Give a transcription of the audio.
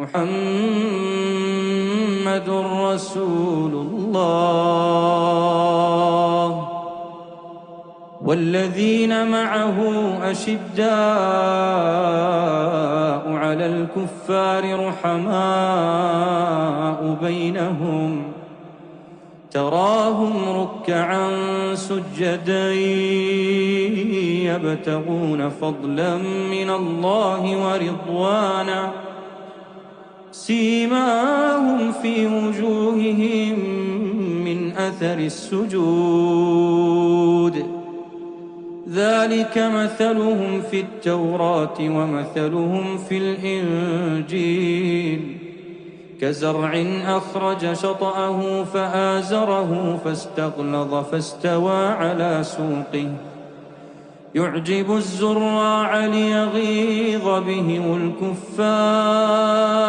محمد رسول الله والذين معه أشداء على الكفار رحماء بينهم تراهم ركعا سجدا يبتغون فضلا من الله ورضوانا سيماهم في وجوههم من أثر السجود ذلك مثلهم في التوراة ومثلهم في الإنجيل كزرع أخرج شطأه فآزره فاستغلظ فاستوى على سوقه يعجب الزراع ليغيظ بهم الكفار